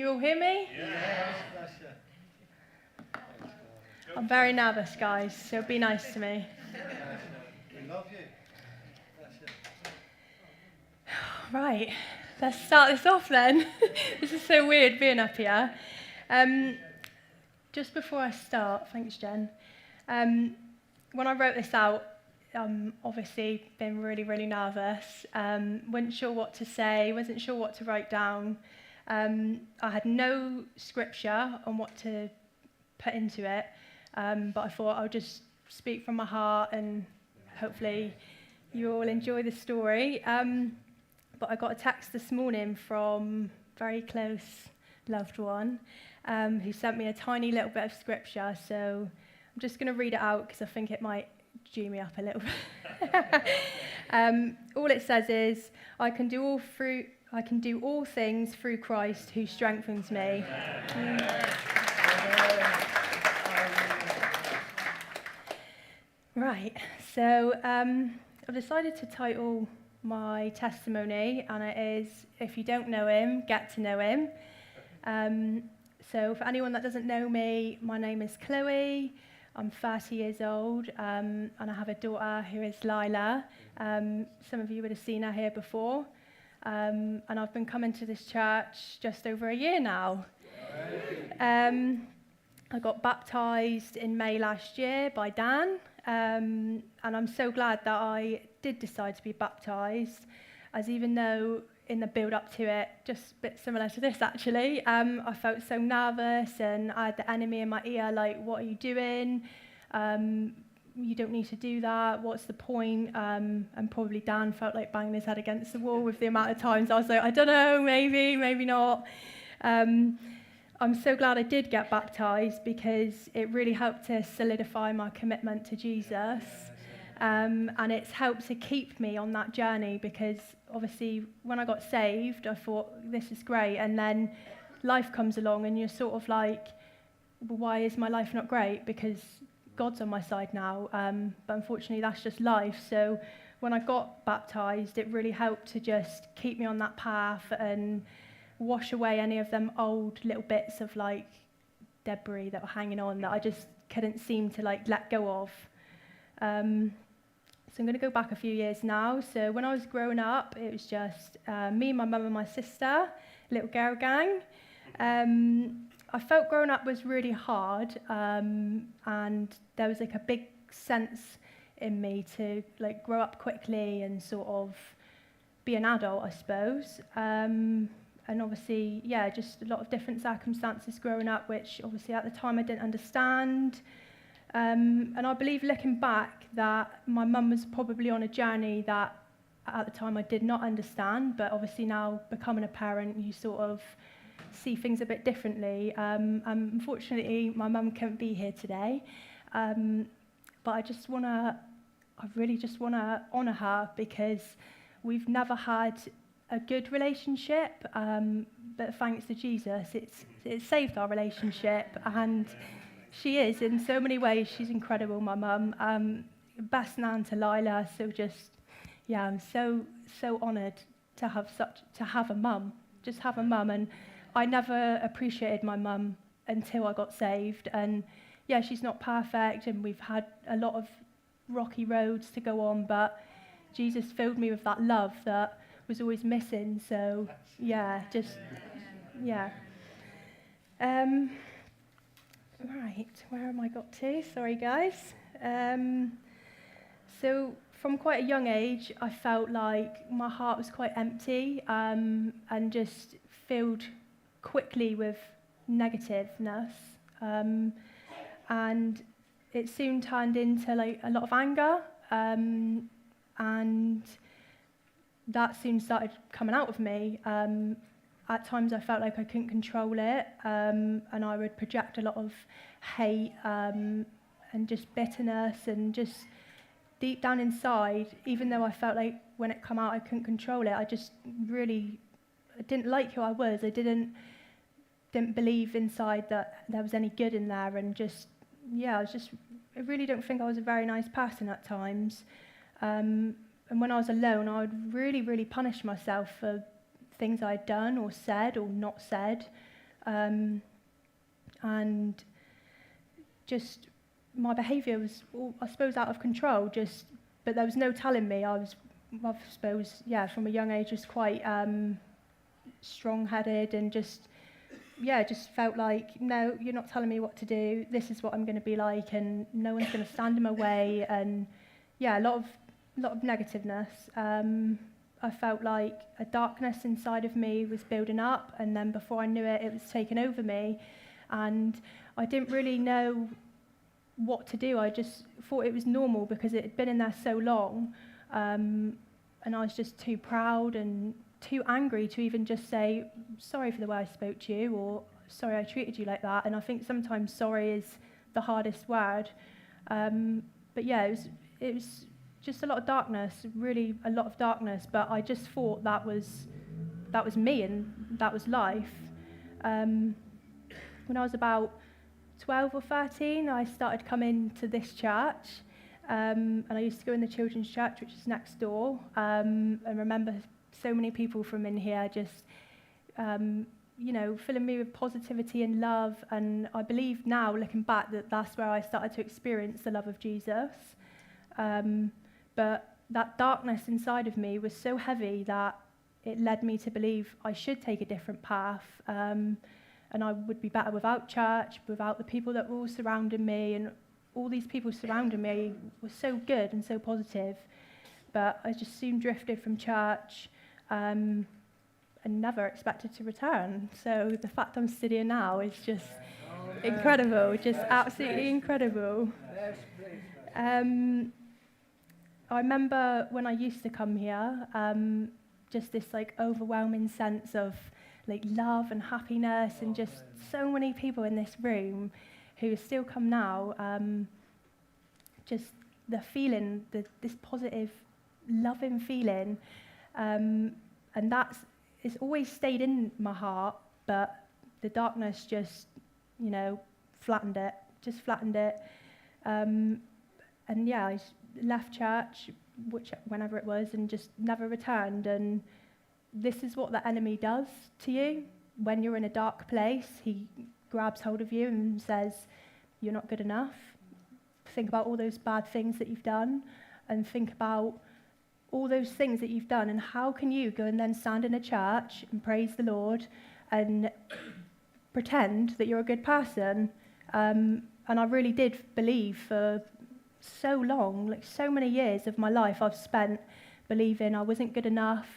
you all hear me? Yes. I'm very nervous, guys, so be nice to me. We love you. Right, let's start this off then. This is so weird being up here. Just before I start, thanks, Jen. When I wrote this out, obviously been really nervous. Wasn't sure what to say, wasn't sure what to write down. I had no scripture on what to put into it, but I thought I'll just speak from my heart and hopefully you all enjoy the story. But I got a text this morning from a very close loved one who sent me a tiny little bit of scripture, so I'm just going to read it out because I think it might G me up a little bit. All it says is, I can do all things through Christ who strengthens me. Right, so I've decided to title my testimony, and it is, if you don't know him, get to know him. So for anyone that doesn't know me, my name is Chloe. I'm 30 years old, and I have a daughter who is Lila. Some of you would have seen her here before. And I've been coming to this church just over a year now. I got baptised in May last year by Dan, and I'm so glad that I did decide to be baptised, as even though in the build-up to it, just a bit similar to this actually, I felt so nervous and I had the enemy in my ear like, what are you doing? You don't need to do that, what's the point? And probably Dan felt like banging his head against the wall with the amount of times I was like, I don't know, maybe not. I'm so glad I did get baptised because it really helped to solidify my commitment to Jesus. And it's helped to keep me on that journey because obviously when I got saved, I thought, this is great. And then life comes along and you're sort of like, well, why is my life not great? Because God's on my side now. But unfortunately, that's just life. So when I got baptised, it really helped to just keep me on that path and wash away any of them old little bits of like debris that were hanging on that I just couldn't seem to like let go of. So I'm going to go back a few years now. So when I was growing up, it was just me, my mum and my sister, little girl gang. I felt growing up was really hard, and there was like a big sense in me to like grow up quickly and sort of be an adult, I suppose. And obviously, yeah, just a lot of different circumstances growing up, which obviously at the time I didn't understand. And I believe looking back that my mum was probably on a journey that at the time I did not understand, but obviously now becoming a parent, you sort of see things a bit differently. Unfortunately, my mum couldn't be here today, but I really just want to honour her because we've never had a good relationship, but thanks to Jesus, it saved our relationship, and she is, in so many ways, she's incredible, my mum. Best nan to Lila, so just, yeah, I'm so honoured to have a mum, just have a mum, and I never appreciated my mum until I got saved, and yeah, she's not perfect, and we've had a lot of rocky roads to go on, but Jesus filled me with that love that was always missing, so yeah, just, yeah. Right, where am I got to? Sorry, guys. So from quite a young age, I felt like my heart was quite empty and just filled quickly with negativeness. And it soon turned into like a lot of anger, and that soon started coming out of me. At times I felt like I couldn't control it, and I would project a lot of hate and just bitterness, and just deep down inside, even though I felt like when it came out I couldn't control it, I didn't like who I was. I didn't believe inside that there was any good in there, and just, yeah, I really don't think I was a very nice person at times. And when I was alone, I would really punish myself for things I'd done or said or not said. And just my behaviour was, I suppose, out of control. But there was no telling me. I suppose, from a young age, just quite strong-headed and just felt like, no, you're not telling me what to do. This is what I'm going to be like, and no one's going to stand in my way. And a lot of negativeness. I felt like a darkness inside of me was building up, and then before I knew it, it was taking over me. And I didn't really know what to do. I just thought it was normal because it had been in there so long. And I was just too proud and too angry to even just say, sorry for the way I spoke to you, or sorry I treated you like that. And I think sometimes sorry is the hardest word. But it was just a lot of darkness, really a lot of darkness. But I just thought that was me and that was life. When I was about 12 or 13, I started coming to this church. And I used to go in the children's church, which is next door. And remember so many people from in here just, filling me with positivity and love. And I believe now, looking back, that that's where I started to experience the love of Jesus. But that darkness inside of me was so heavy that it led me to believe I should take a different path. And I would be better without church, without the people that were all surrounding me. And all these people surrounding me were so good and so positive. But I just soon drifted from church and never expected to return. So the fact I'm still here now is just incredible, just absolutely incredible. I remember when I used to come here, just this like overwhelming sense of like love and happiness, and just so many people in this room who still come now. Just the feeling, this positive, loving feeling, and it's always stayed in my heart. But the darkness just, flattened it. I left church, whenever it was, and just never returned. And this is what the enemy does to you when you're in a dark place. He grabs hold of you and says, you're not good enough. Think about all those bad things that you've done, and think about all those things that you've done, and how can you go and then stand in a church and praise the Lord and pretend that you're a good person. And I really did believe for so long, like so many years of my life, I've spent believing I wasn't good enough.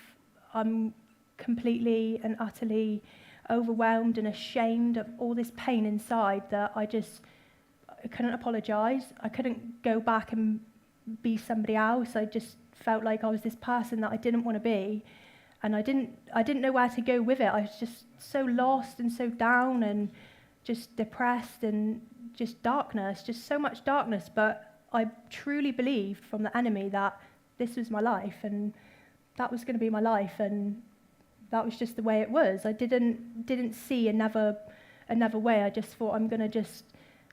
I'm completely and utterly overwhelmed and ashamed of all this pain inside that I couldn't apologise. I couldn't go back and be somebody else. I just felt like I was this person that I didn't want to be, and I didn't know where to go with it. I was just so lost and so down and just depressed and just darkness, just so much darkness. But I truly believed from the enemy that this was my life, and that was going to be my life, and that was just the way it was. I didn't see another way. I just thought, I'm going to just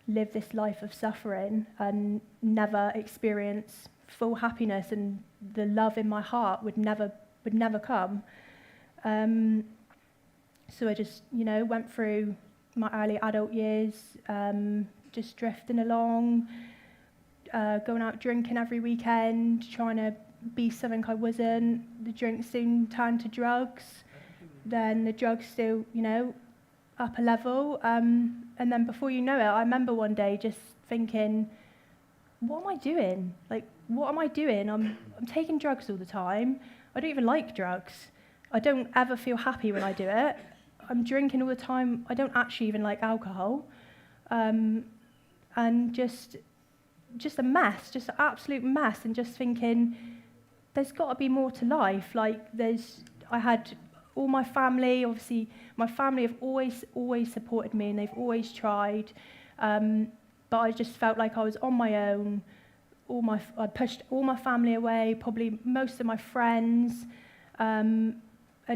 live this life of suffering and never experience full happiness, and the love in my heart would never come. So I just, went through my early adult years, just drifting along, going out drinking every weekend, trying to be something I wasn't. The drink soon turned to drugs. Then the drugs still, up a level. And then before you know it, I remember one day just thinking, what am I doing? Like, what am I doing? I'm taking drugs all the time. I don't even like drugs. I don't ever feel happy when I do it. I'm drinking all the time. I don't actually even like alcohol. And just a mess, just an absolute mess, and just thinking, there's got to be more to life. Like, I had all my family, obviously, my family have always supported me, and they've always tried. But I just felt like I was on my own. I pushed all my family away, probably most of my friends, and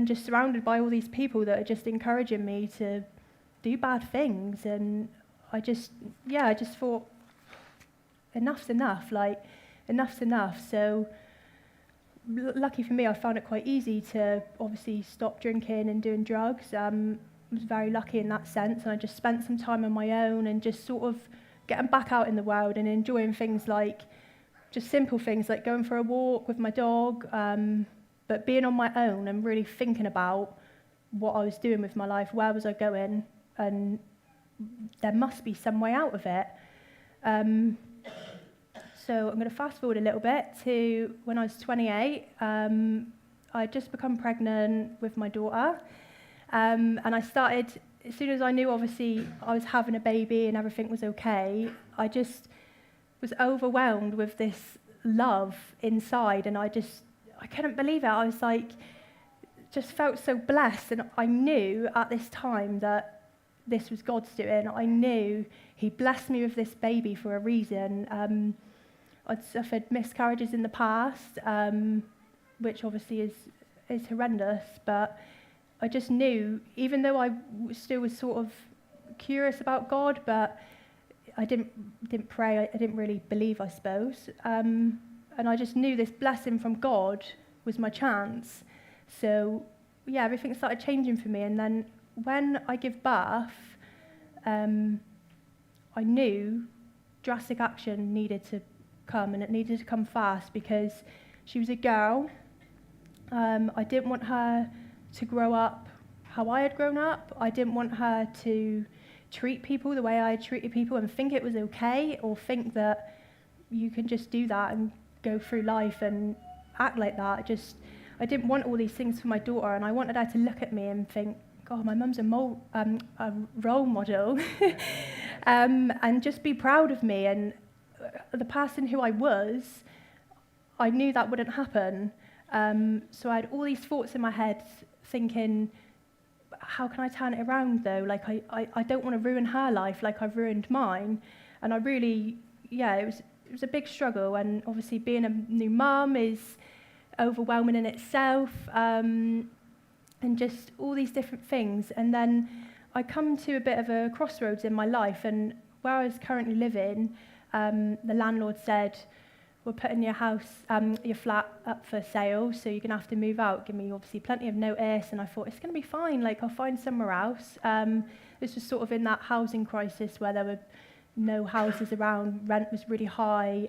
just surrounded by all these people that are just encouraging me to do bad things. And I just thought, enough's enough, like, enough's enough. So lucky for me, I found it quite easy to obviously stop drinking and doing drugs. was very lucky in that sense, and I just spent some time on my own and just sort of getting back out in the world and enjoying things like just simple things like going for a walk with my dog, but being on my own and really thinking about what I was doing with my life, where was I going, and there must be some way out of it. So I'm going to fast forward a little bit to when I was 28. I'd just become pregnant with my daughter, and I started, as soon as I knew obviously I was having a baby and everything was okay, I just was overwhelmed with this love inside, and I couldn't believe it. I was like, just felt so blessed, and I knew at this time that this was God's doing. I knew he blessed me with this baby for a reason. I'd suffered miscarriages in the past, which obviously is horrendous, but I just knew, even though I still was sort of curious about God, but I didn't pray, I didn't really believe, I suppose. And I just knew this blessing from God was my chance. So, yeah, everything started changing for me. And then when I give birth, I knew drastic action needed to come, and it needed to come fast because she was a girl. I didn't want her to grow up how I had grown up. I didn't want her to treat people the way I had treated people and think it was okay, or think that you can just do that and go through life and act like that. I didn't want all these things for my daughter, and I wanted her to look at me and think, God, my mum's a role model, and just be proud of me. And the person who I was, I knew that wouldn't happen. So I had all these thoughts in my head thinking, how can I turn it around though? Like, I don't want to ruin her life like I've ruined mine. And I really, it was a big struggle. And obviously being a new mum is overwhelming in itself, and just all these different things. And then I come to a bit of a crossroads in my life, and where I was currently living, the landlord said, we're putting your flat up for sale, so you're going to have to move out. Give me obviously plenty of notice. And I thought, it's going to be fine, like I'll find somewhere else. This was sort of in that housing crisis where there were no houses around, rent was really high.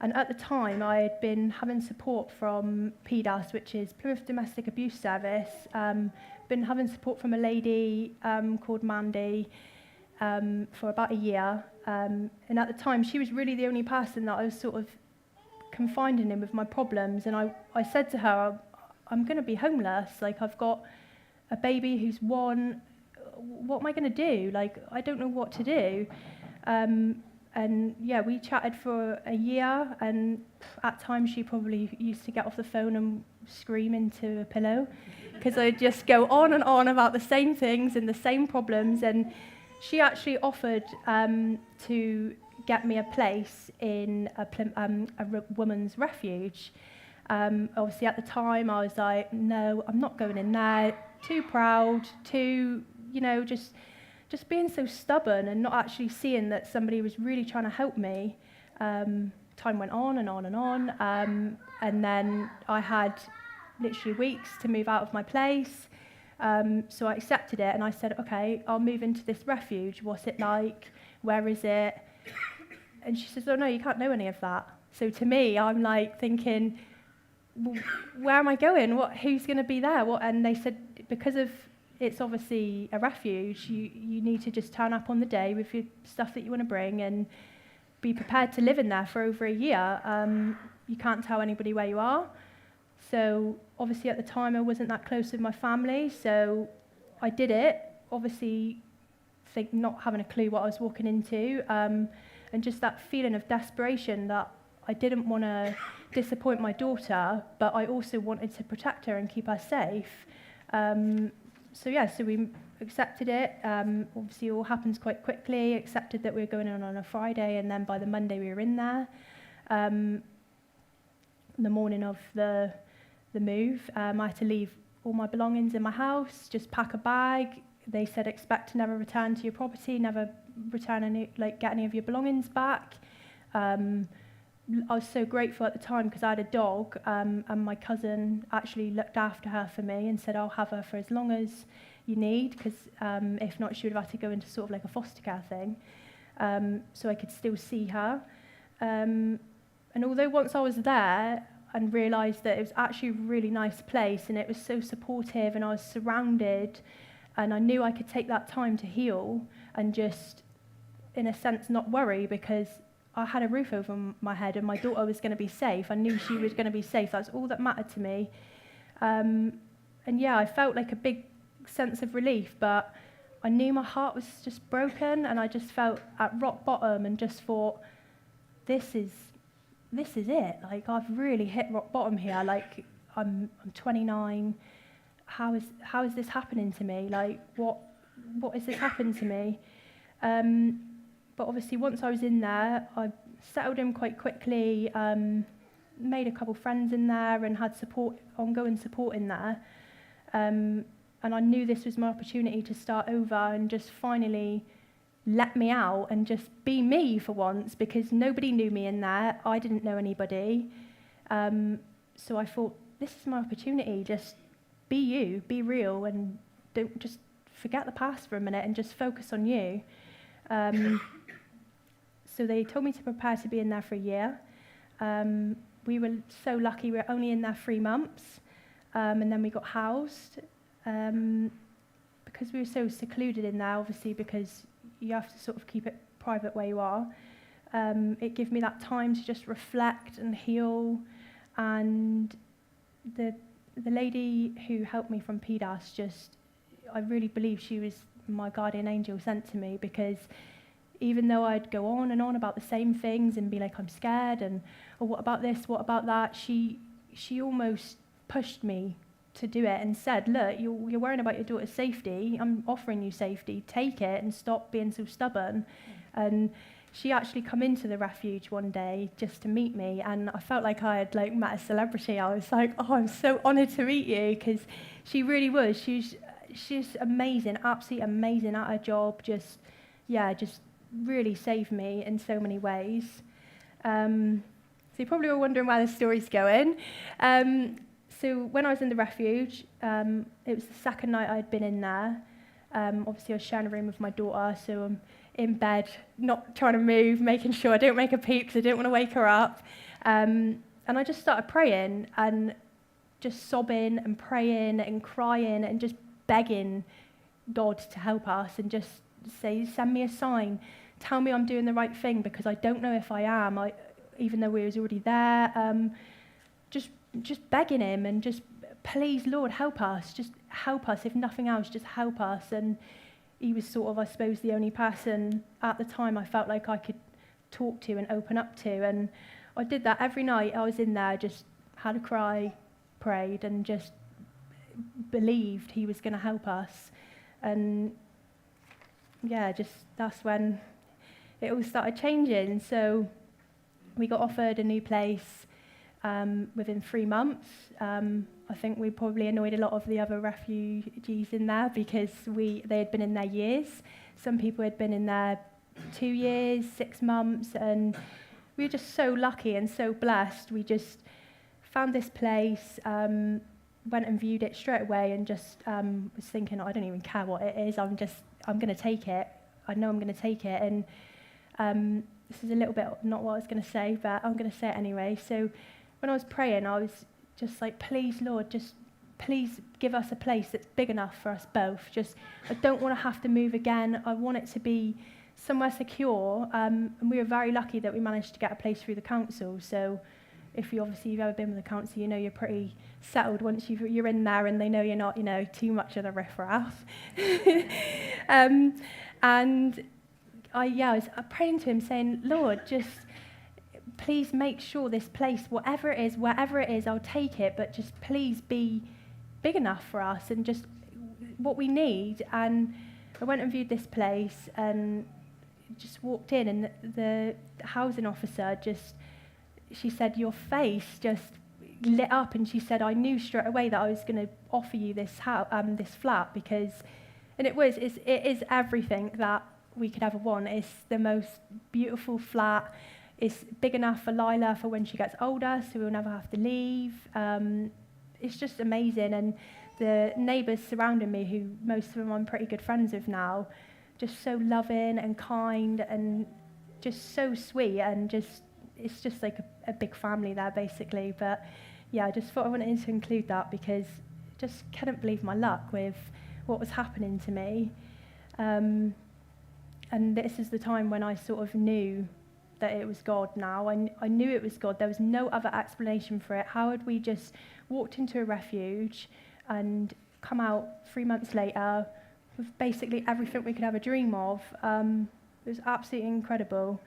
And at the time, I had been having support from PDAS, which is Plymouth Domestic Abuse Service. Been having support from a lady called Mandy for about a year. And at the time, she was really the only person that I was sort of confiding in with my problems. And I said to her, I'm going to be homeless. Like, I've got a baby who's 1. What am I going to do? Like, I don't know what to do. And yeah, we chatted for a year, and at times she probably used to get off the phone and scream into a pillow because I'd just go on and on about the same things and the same problems. And she actually offered to get me a place in a woman's refuge. Obviously at the time I was like, no, I'm not going in there, too proud, too, just being so stubborn and not actually seeing that somebody was really trying to help me. Time went on and on and on. And then I had literally weeks to move out of my place. So I accepted it and I said, okay, I'll move into this refuge. What's it like? Where is it? And she says, oh no, you can't know any of that. So to me, I'm like thinking, well, where am I going? Who's going to be there? And they said, because of it's obviously a refuge, you need to just turn up on the day with your stuff that you want to bring and be prepared to live in there for over a year. You can't tell anybody where you are. So obviously at the time I wasn't that close with my family, so I did it, obviously not having a clue what I was walking into, and just that feeling of desperation that I didn't want to disappoint my daughter, but I also wanted to protect her and keep her safe. So we accepted it. Obviously, it all happens quite quickly. Accepted that we were going on a Friday, and then by the Monday we were in there. The morning of the move, I had to leave all my belongings in my house, just pack a bag. They said expect to never return to your property, never return get any of your belongings back. I was so grateful at the time because I had a dog, and my cousin actually looked after her for me and said, I'll have her for as long as you need, because if not, she would have had to go into sort of like a foster care thing, so I could still see her. And although once I was there and realised that it was actually a really nice place and it was so supportive and I was surrounded and I knew I could take that time to heal and just, in a sense, not worry, because I had a roof over my head and my daughter was going to be safe. I knew she was going to be safe. That's all that mattered to me. And yeah, I felt like a big sense of relief, but I knew my heart was just broken and I just felt at rock bottom and just thought, this is it. Like, I've really hit rock bottom here. Like, I'm 29. How is this happening to me? Like, what has this happened to me? But obviously, once I was in there, I settled in quite quickly, made a couple friends in there and had ongoing support in there. And I knew this was my opportunity to start over and just finally let me out and just be me for once, because nobody knew me in there. I didn't know anybody. So I thought, this is my opportunity. Just be you, be real, and don't just forget the past for a minute and just focus on you. So they told me to prepare to be in there for a year. We were so lucky, we were only in there 3 months, and then we got housed. Because we were so secluded in there, obviously, because you have to sort of keep it private where you are. It gave me that time to just reflect and heal. And the lady who helped me from PDAS, I really believe she was my guardian angel sent to me, because even though I'd go on and on about the same things and be like, I'm scared, and oh, what about this, what about that, she almost pushed me to do it and said, look, you're worrying about your daughter's safety. I'm offering you safety. Take it and stop being so stubborn. And she actually come into the Refuge one day just to meet me, and I felt like I had met a celebrity. I was like, oh, I'm so honoured to meet you, because she really was. She's amazing, absolutely amazing at her job. Just really saved me in so many ways. So you're probably all wondering where the story's going. So when I was in the Refuge, it was the second night I'd been in there. Obviously, I was sharing a room with my daughter, so I'm in bed, not trying to move, making sure I don't make her peep because I didn't want to wake her up. And I just started praying and just sobbing and praying and crying and just begging God to help us and just say, send me a sign, tell me I'm doing the right thing, because I don't know if I am. Even though we was already there, just begging him and just, please, Lord, help us. Just help us. If nothing else, just help us. And he was sort of, I suppose, the only person at the time I felt like I could talk to and open up to. And I did that every night. I was in there, just had a cry, prayed, and just believed he was going to help us. And yeah, just that's when it all started changing. So we got offered a new place within 3 months. I think we probably annoyed a lot of the other refugees in there, because they had been in there years. Some people had been in there 2 years, 6 months, and we were just so lucky and so blessed. We just found this place, went and viewed it straight away, and just was thinking, I don't even care what it is. I'm going to take it. I know I'm going to take it. And this is a little bit not what I was going to say, but I'm going to say it anyway. So when I was praying, I was just like, please, Lord, just please give us a place that's big enough for us both. I don't want to have to move again. I want it to be somewhere secure. And we were very lucky that we managed to get a place through the council. So if you've ever been with the council, you know you're pretty settled once you're in there, and they know you're not, too much of the riffraff. And I was praying to him, saying, Lord, just please make sure this place, wherever it is, I'll take it, but just please be big enough for us and just what we need. And I went and viewed this place and just walked in, and the housing officer she said, your face just lit up, and she said, I knew straight away that I was going to offer you this flat, because, and it is everything that we could ever want. It's the most beautiful flat. It's big enough for Lila for when she gets older, so we'll never have to leave. It's just amazing. And the neighbours surrounding me, who most of them I'm pretty good friends with now, just so loving and kind and just so sweet, and just it's just like a big family there, basically. But yeah, I just thought I wanted to include that because I just couldn't believe my luck with what was happening to me. And this is the time when I sort of knew that it was God now. I knew it was God. There was no other explanation for it. How had we just walked into a refuge and come out 3 months later with basically everything we could have a dream of? It was absolutely incredible.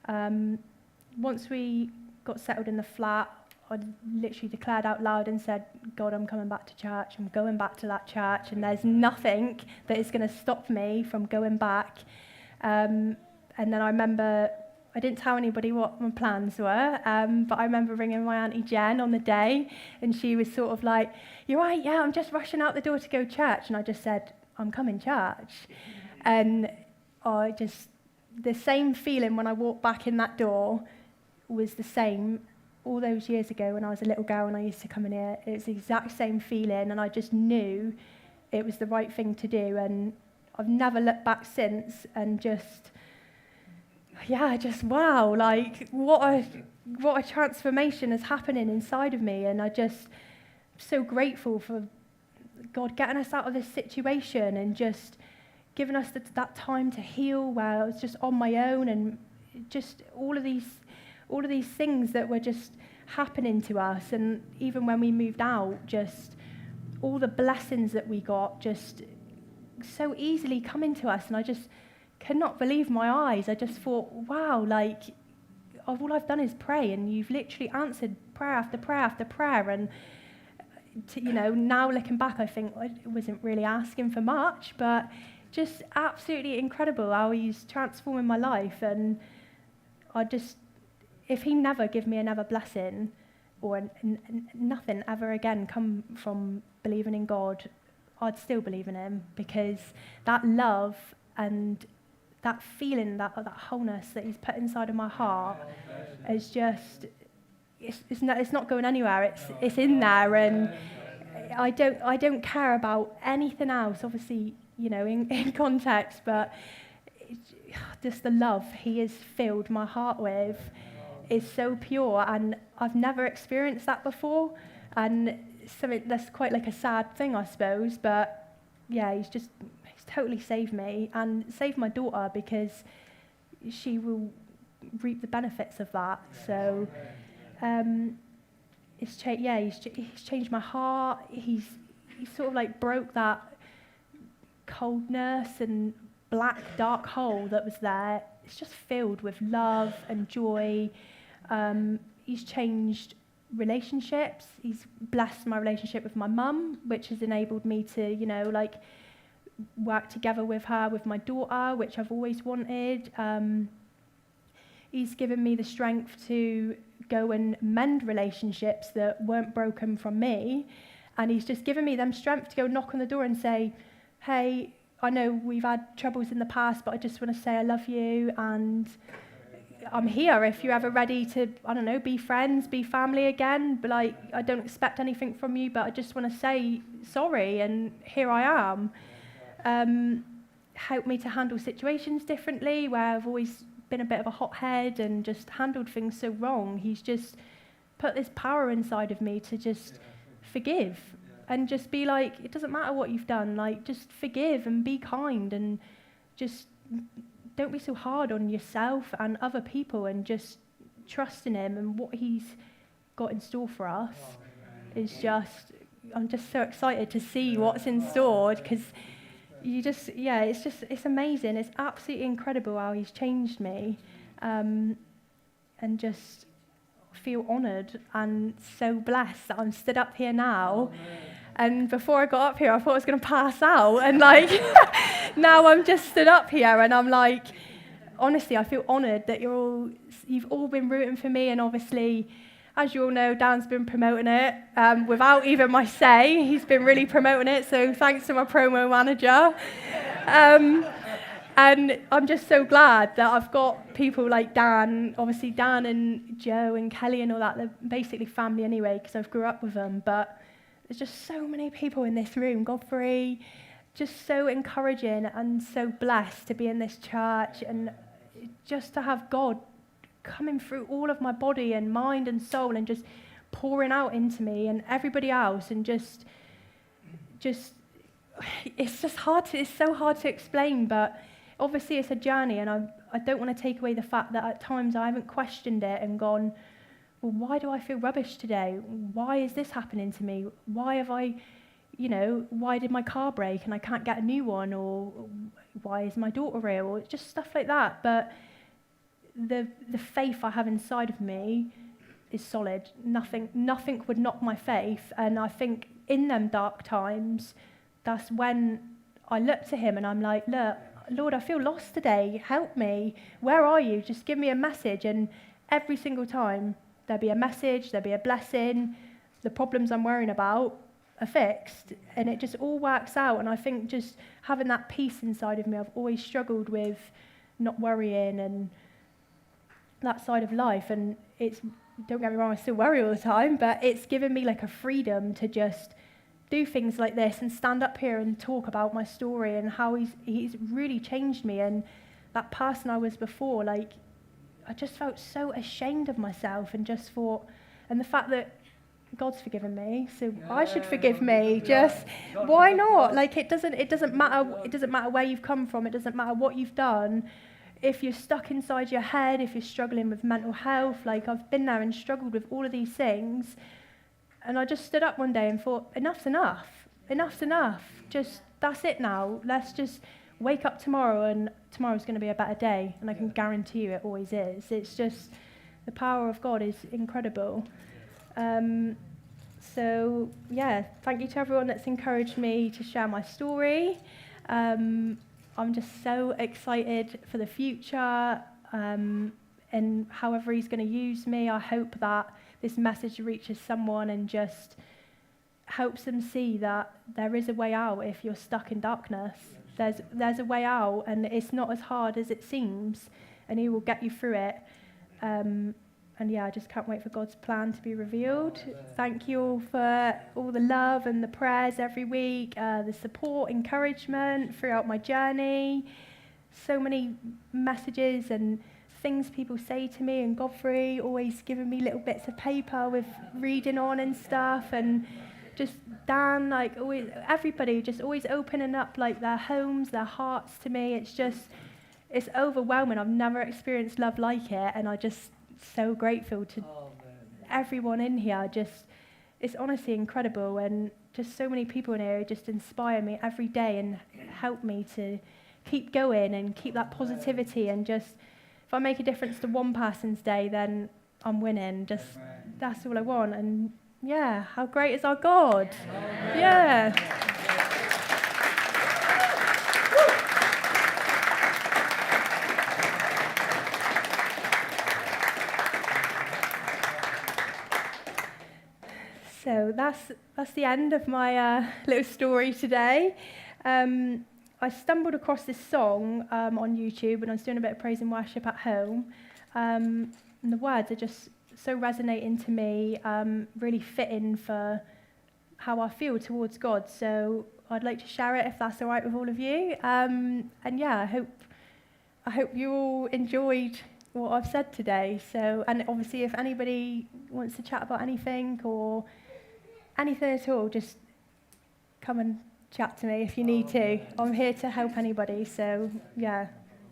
Once we got settled in the flat, I literally declared out loud and said, God, I'm coming back to church. I'm going back to that church, and there's nothing that is going to stop me from going back. And then I remember, I didn't tell anybody what my plans were, but I remember ringing my Auntie Jen on the day, and she was sort of like, you're right, yeah, I'm just rushing out the door to go to church. And I just said, I'm coming church. And the same feeling when I walked back in that door was the same all those years ago when I was a little girl and I used to come in here. It was the exact same feeling, and I just knew it was the right thing to do. And I've never looked back since, and just wow, like what a transformation is happening inside of me. And I just so grateful for God getting us out of this situation and just giving us that time to heal, where I was just on my own, and just all of these things that were just happening to us. And even when we moved out, just all the blessings that we got just so easily coming to us. And I just could not believe my eyes. I just thought, wow, like all I've done is pray, and you've literally answered prayer after prayer after prayer. And now looking back, I think I wasn't really asking for much, but just absolutely incredible how he's transforming my life. And if he never give me another blessing or nothing ever again come from believing in God, I'd still believe in him, because that love and that feeling, that wholeness that he's put inside of my heart is just, it's not going anywhere. It's in there, and I don't care about anything else, obviously, in context, but just the love he has filled my heart with is so pure, and I've never experienced that before. And something that's quite like a sad thing, I suppose, but yeah, he's totally saved me and saved my daughter, because she will reap the benefits of that. So he's changed my heart. He's sort of like broke that coldness and black dark hole that was there. It's just filled with love and joy. He's changed relationships. He's blessed my relationship with my mum, which has enabled me to, work together with her, with my daughter, which I've always wanted. He's given me the strength to go and mend relationships that weren't broken from me. And he's just given me them strength to go knock on the door and say, hey, I know we've had troubles in the past, but I just want to say I love you, and I'm here if you're ever ready to, be friends, be family again. But I don't expect anything from you, but I just want to say sorry, and here I am. Help me to handle situations differently, where I've always been a bit of a hothead and just handled things so wrong. He's just put this power inside of me to just forgive and just be like, it doesn't matter what you've done, just forgive and be kind, and just don't be so hard on yourself and other people, and just trust in him and what he's got in store for us. I'm just so excited to see what's in store, because it's amazing. It's absolutely incredible how he's changed me, and just feel honoured and so blessed that I'm stood up here now. And before I got up here, I thought I was going to pass out, and now I'm just stood up here, and I'm like, honestly, I feel honoured that you've all been rooting for me. And obviously, as you all know, Dan's been promoting it without even my say. He's been really promoting it, so thanks to my promo manager. And I'm just so glad that I've got people like Dan, obviously Dan and Joe and Kelly and all that. They're basically family anyway because I've grew up with them. But there's just so many people in this room. Godfrey, just so encouraging and so blessed to be in this church and just to have God coming through all of my body and mind and soul and just pouring out into me and everybody else and just it's so hard to explain, but obviously it's a journey, and I don't want to take away the fact that at times I haven't questioned it and gone, well, why do I feel rubbish today? Why is this happening to me? Why have I, why did my car break and I can't get a new one? Or why is my daughter ill? Or just stuff like that. But the faith I have inside of me is solid. Nothing would knock my faith. And I think in them dark times, that's when I look to him and I'm like, look, Lord, I feel lost today. Help me. Where are you? Just give me a message. And every single time there'll be a message, there'll be a blessing. The problems I'm worrying about are fixed. And it just all works out. And I think just having that peace inside of me, I've always struggled with not worrying and that side of life. And it's, don't get me wrong, I still worry all the time, but it's given me like a freedom to just do things like this and stand up here and talk about my story and how he's really changed me. And that person I was before, like, I just felt so ashamed of myself and just thought, and the fact that God's forgiven me, so I should forgive me. Just why not? Like, it doesn't matter where you've come from. It doesn't matter what you've done. If you're stuck inside your head, if you're struggling with mental health, like I've been there and struggled with all of these things. And I just stood up one day and thought, enough's enough. Enough's enough. Just, that's it now. Let's just wake up tomorrow, and tomorrow's going to be a better day. And I can guarantee you it always is. It's just, the power of God is incredible. So, yeah, thank you to everyone that's encouraged me to share my story. I'm just so excited for the future and however he's going to use me. I hope that this message reaches someone and just helps them see that there is a way out if you're stuck in darkness. There's a way out, and it's not as hard as it seems, and he will get you through it. And yeah, I just can't wait for God's plan to be revealed. Thank you all for all the love and the prayers every week, the support, encouragement throughout my journey. So many messages and things people say to me, and Godfrey always giving me little bits of paper with reading on and stuff, and just Dan, like always, everybody just always opening up like their homes, their hearts to me. It's overwhelming. I've never experienced love like it, and I just so grateful to everyone in here. It's honestly incredible, and just so many people in here who just inspire me every day and help me to keep going and keep that positivity, and just if I make a difference to one person's day, then I'm winning. Just that's all I want. And yeah, how great is our God? Amen. Yeah. So that's the end of my little story today. I stumbled across this song on YouTube when I was doing a bit of praise and worship at home. And the words are just so resonating to me, really fitting for how I feel towards God. So I'd like to share it if that's all right with all of you. And yeah, I hope you all enjoyed what I've said today. So, and obviously if anybody wants to chat about anything or anything at all, just come and chat to me if you need to. I'm here to help anybody. So yeah,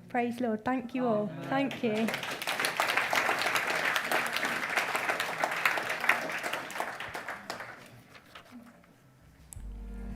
praise Lord. Thank you all. Thank you.